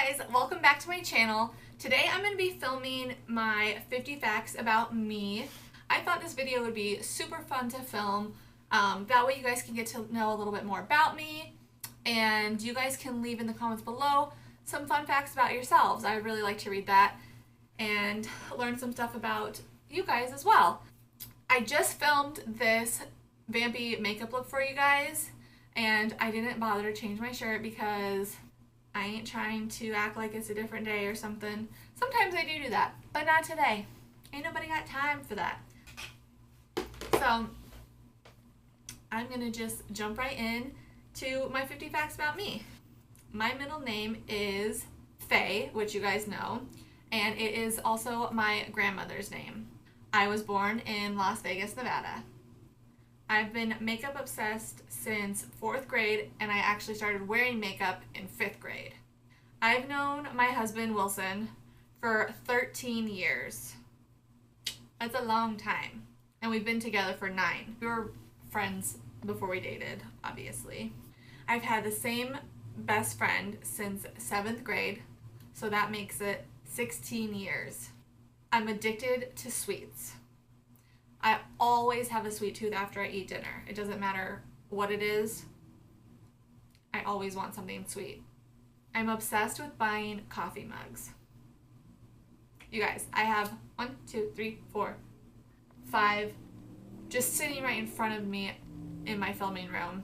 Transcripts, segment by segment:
guys, welcome back to my channel. Today I'm going to be filming my 50 facts about me. I thought this video would be super fun to film. That way you guys can get to know a little bit more about me, and you guys can leave in the comments below some fun facts about yourselves. I would really like to read that and learn some stuff about you guys as well. I just filmed this vampy makeup look for you guys, and I didn't bother to change my shirt because I ain't trying to act like it's a different day or something. Sometimes I do that, but not today. Ain't nobody got time for that. So I'm gonna just jump right in to my 50 facts about me. My middle name is Faye, which you guys know, and it is also my grandmother's name. I was born in Las Vegas, Nevada. I've been makeup obsessed since 4th grade, and I actually started wearing makeup in 5th grade. I've known my husband, Wilson, for 13 years. That's a long time. And we've been together for 9. We were friends before we dated, obviously. I've had the same best friend since 7th grade, so that makes it 16 years. I'm addicted to sweets. I always have a sweet tooth after I eat dinner. It doesn't matter what it is. I always want something sweet. I'm obsessed with buying coffee mugs. You guys, I have 1, 2, 3, 4, 5 just sitting right in front of me in my filming room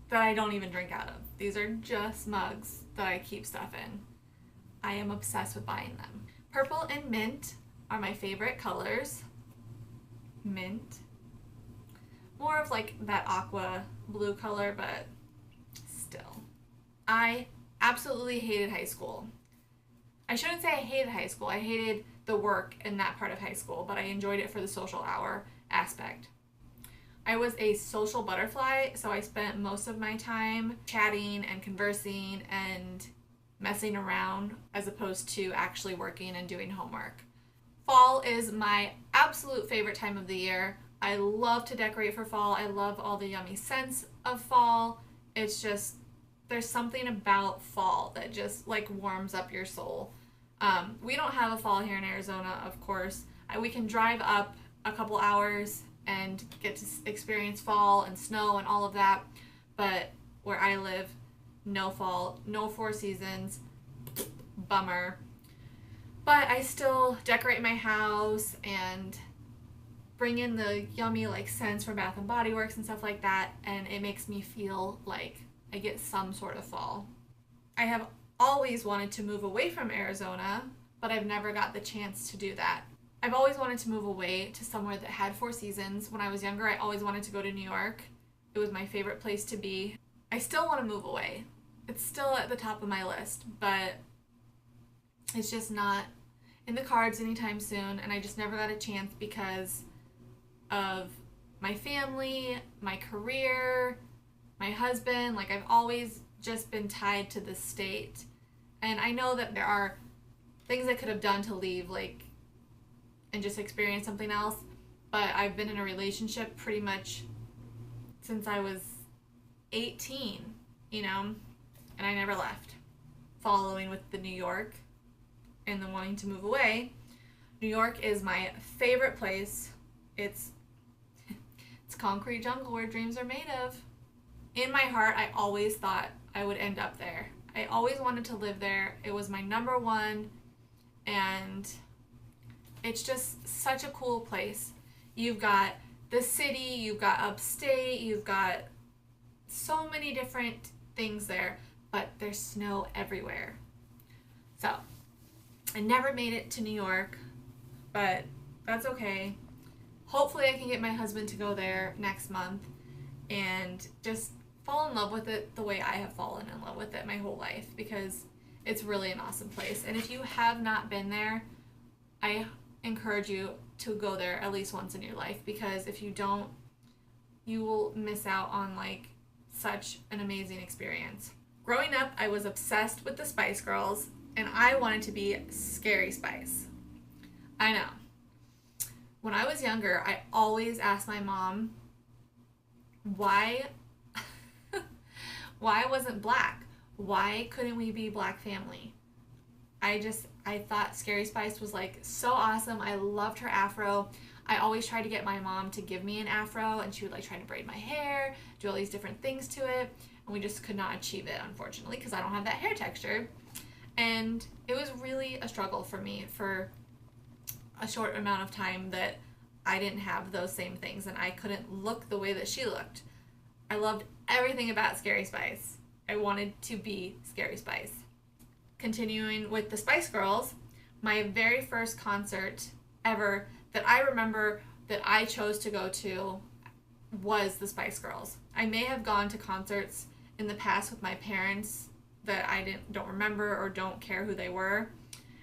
that I don't even drink out of. These are just mugs that I keep stuff in. I am obsessed with buying them. Purple and mint are my favorite colors. Mint. More of like that aqua blue color, but still. I absolutely hated high school. I shouldn't say I hated high school. I hated the work in that part of high school, but I enjoyed it for the social hour aspect. I was a social butterfly, so I spent most of my time chatting and conversing and messing around as opposed to actually working and doing homework. Fall is my absolute favorite time of the year. I love to decorate for fall. I love all the yummy scents of fall. It's just, there's something about fall that just like warms up your soul. We don't have a fall here in Arizona, of course. We can drive up a couple hours and get to experience fall and snow and all of that. But where I live, no fall, no 4 seasons. Bummer. But I still decorate my house and bring in the yummy like scents from Bath and Body Works and stuff like that, and it makes me feel like I get some sort of fall. I have always wanted to move away from Arizona, but I've never got the chance to do that. I've always wanted to move away to somewhere that had 4 seasons. When I was younger, I always wanted to go to New York. It was my favorite place to be. I still want to move away. It's still at the top of my list, but it's just not in the cards anytime soon, and I just never got a chance because of my family, my career, my husband. Like, I've always just been tied to the state, and I know that there are things I could have done to leave, like, and just experience something else, but I've been in a relationship pretty much since I was 18, you know, and I never left. Following with the New York and then wanting to move away. New York is my favorite place. It's concrete jungle where dreams are made of. In my heart, I always thought I would end up there. I always wanted to live there. It was my number one, and it's just such a cool place. You've got the city, you've got upstate, you've got so many different things there, but there's snow everywhere. So I never made it to New York, but that's okay. Hopefully I can get my husband to go there next month and just fall in love with it the way I have fallen in love with it my whole life, because it's really an awesome place. And if you have not been there, I encourage you to go there at least once in your life, because if you don't, you will miss out on like such an amazing experience. Growing up, I was obsessed with the Spice Girls, and I wanted to be Scary Spice. I know. When I was younger, I always asked my mom why I wasn't black. Why couldn't we be Black family? I thought Scary Spice was like so awesome. I loved her afro. I always tried to get my mom to give me an afro, and she would like try to braid my hair, do all these different things to it, and we just could not achieve it, unfortunately, because I don't have that hair texture. And it was really a struggle for me for a short amount of time that I didn't have those same things, and I couldn't look the way that she looked. I loved everything about Scary Spice. I wanted to be Scary Spice. Continuing with the Spice Girls, my very first concert ever that I remember that I chose to go to was the Spice Girls. I may have gone to concerts in the past with my parents that I don't remember or don't care who they were,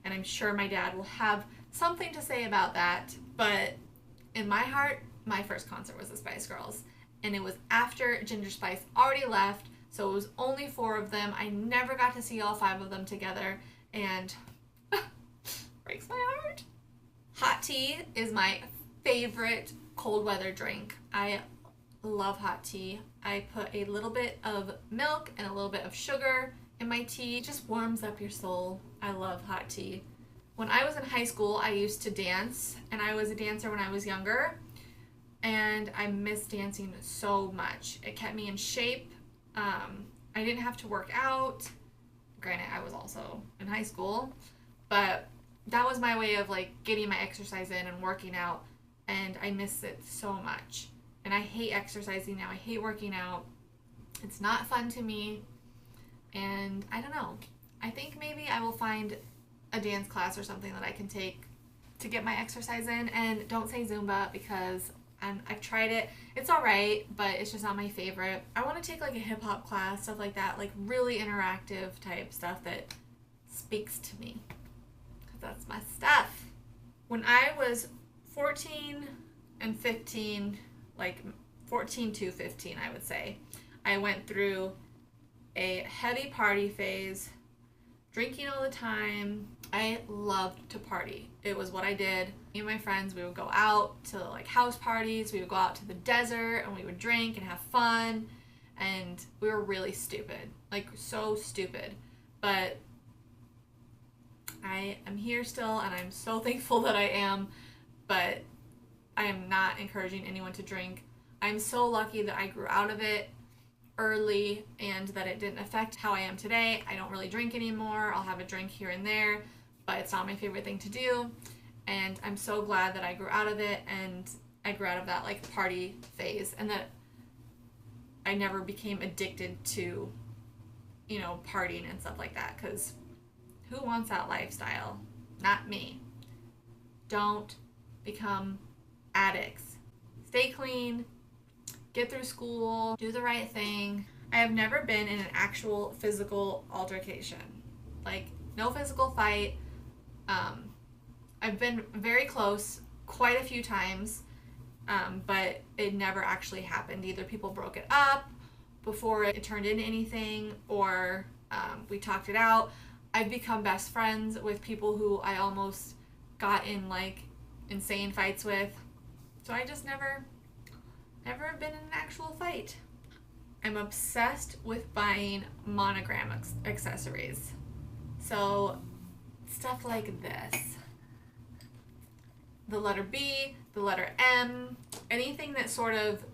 and I'm sure my dad will have something to say about that, but in my heart, my first concert was the Spice Girls, and it was after Ginger Spice already left, so it was only 4 of them. I never got to see all 5 of them together, and breaks my heart. Hot tea is my favorite cold weather drink. I love hot tea. I put a little bit of milk and a little bit of sugar in my tea. It just warms up your soul. I love hot tea. When I was in high school, I used to dance, and I was a dancer when I was younger, and I miss dancing so much. It kept me in shape. I didn't have to work out. Granted, I was also in high school, but that was my way of like getting my exercise in and working out, and I miss it so much. And I hate exercising now. I hate working out. It's not fun to me, and I don't know. I think maybe I will find a dance class or something that I can take to get my exercise in. And don't say Zumba, because I've tried it. It's alright, but it's just not my favorite. I want to take like a hip hop class, stuff like that, like really interactive type stuff that speaks to me, because that's my stuff. When I was 14 and 15, like 14 to 15, I would say, I went through a heavy party phase, drinking all the time. I loved to party. It was what I did. Me and my friends, we would go out to like house parties. We would go out to the desert and we would drink and have fun. And we were really stupid, like so stupid. But I am here still, and I'm so thankful that I am. But I am not encouraging anyone to drink. I'm so lucky that I grew out of it early and that it didn't affect how I am today. I don't really drink anymore. I'll have a drink here and there, but it's not my favorite thing to do. And I'm so glad that I grew out of it, and I grew out of that like party phase, and that I never became addicted to, you know, partying and stuff like that, because who wants that lifestyle? Not me. Don't become addicts. Stay clean, get through school, do the right thing. I have never been in an actual physical altercation. Like, no physical fight. I've been very close quite a few times, but it never actually happened. Either people broke it up before it turned into anything, or we talked it out. I've become best friends with people who I almost got in like insane fights with. So I just never been in an actual fight. I'm obsessed with buying monogram accessories. So stuff like this. The letter B, the letter M, anything that sort of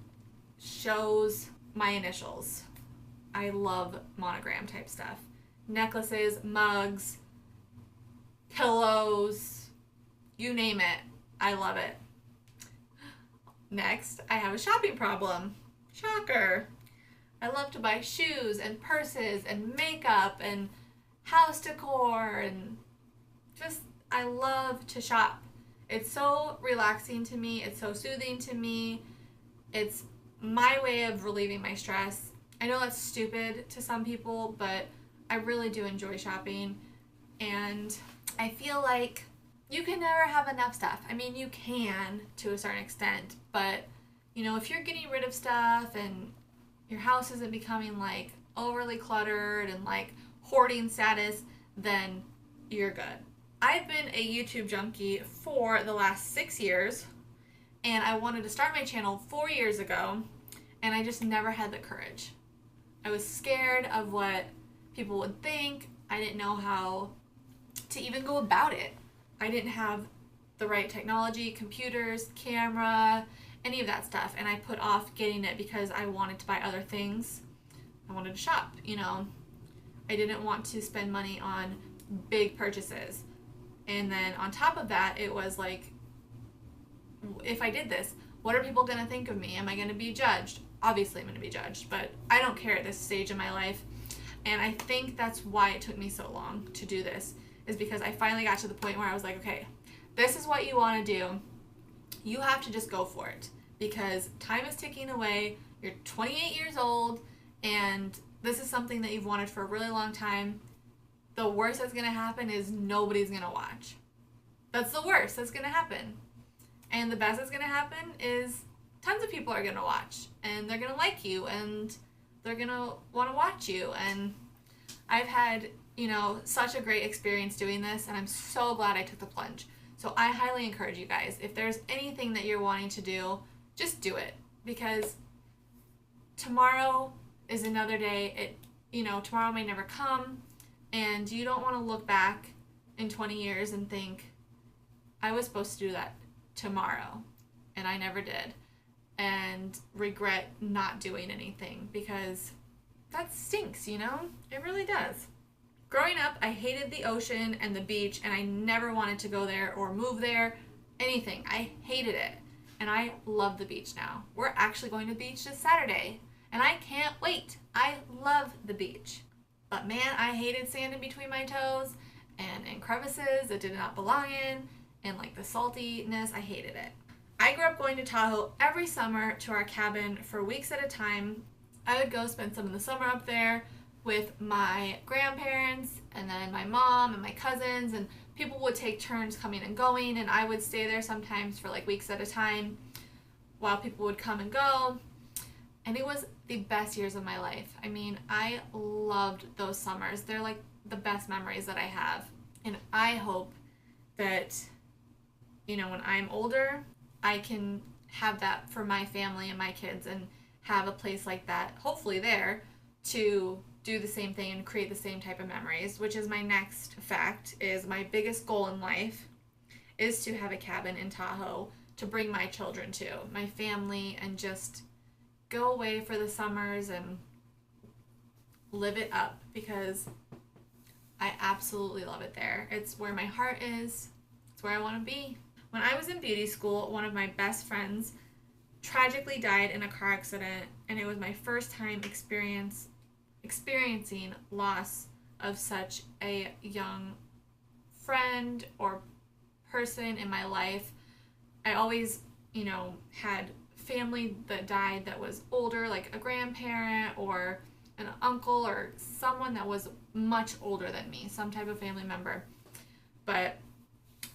shows my initials. I love monogram type stuff. Necklaces, mugs, pillows, you name it. I love it. Next, I have a shopping problem. Shocker. I love to buy shoes and purses and makeup and house decor, and just, I love to shop. It's so relaxing to me. It's so soothing to me. It's my way of relieving my stress. I know that's stupid to some people, but I really do enjoy shopping, and I feel like you can never have enough stuff. I mean, you can to a certain extent, but you know, if you're getting rid of stuff and your house isn't becoming like overly cluttered and like hoarding status, then you're good. I've been a YouTube junkie for the last 6 years, and I wanted to start my channel 4 years ago, and I just never had the courage. I was scared of what people would think. I didn't know how to even go about it. I didn't have the right technology, computers, camera, any of that stuff, and I put off getting it because I wanted to buy other things. I wanted to shop, you know. I didn't want to spend money on big purchases. And then on top of that, it was like, if I did this, what are people going to think of me? Am I going to be judged? Obviously I'm going to be judged, but I don't care at this stage in my life. And I think that's why it took me so long to do this, is because I finally got to the point where I was like, okay, this is what you want to do. You have to just go for it, because time is ticking away. You're 28 years old, and this is something that you've wanted for a really long time. The worst that's going to happen is nobody's going to watch. That's the worst that's going to happen. And the best that's going to happen is tons of people are going to watch, and they're going to like you, and they're going to want to watch you. And I've had, you know, such a great experience doing this, and I'm so glad I took the plunge. So I highly encourage you guys, if there's anything that you're wanting to do, just do it, because tomorrow is another day. Tomorrow may never come, and you don't want to look back in 20 years and think, I was supposed to do that tomorrow, and I never did, and regret not doing anything, because that stinks, you know? It really does. Growing up, I hated the ocean and the beach, and I never wanted to go there or move there, anything. I hated it, and I love the beach now. We're actually going to the beach this Saturday, and I can't wait. I love the beach. But man, I hated sand in between my toes and in crevices that did not belong in, and like the saltiness, I hated it. I grew up going to Tahoe every summer to our cabin for weeks at a time. I would go spend some of the summer up there with my grandparents, and then my mom and my cousins, and people would take turns coming and going, and I would stay there sometimes for like weeks at a time while people would come and go. And it was the best years of my life. I mean, I loved those summers. They're like the best memories that I have. And I hope that, you know, when I'm older, I can have that for my family and my kids, and have a place like that, hopefully there, to do the same thing and create the same type of memories, which is my next fact. Is my biggest goal in life is to have a cabin in Tahoe to bring my children to, my family, and just go away for the summers and live it up, because I absolutely love it there. It's where my heart is. It's where I want to be. When I was in beauty school, one of my best friends tragically died in a car accident, and it was my first time experiencing loss of such a young friend or person in my life. I always, you know, had family that died that was older, like a grandparent or an uncle or someone that was much older than me, some type of family member. But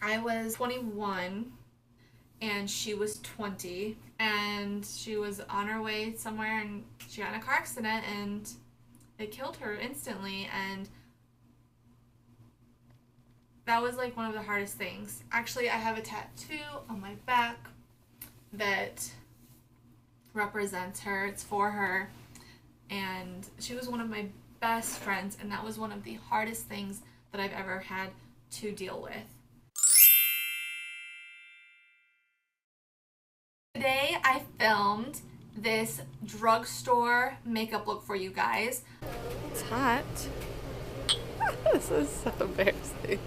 I was 21 and she was 20, and she was on her way somewhere, and she got in a car accident and it killed her instantly. And that was like one of the hardest things. Actually, I have a tattoo on my back that represents her. It's for her, and she was one of my best friends, and that was one of the hardest things that I've ever had to deal with. Today I filmed this drugstore makeup look for you guys. It's hot. This is so embarrassing.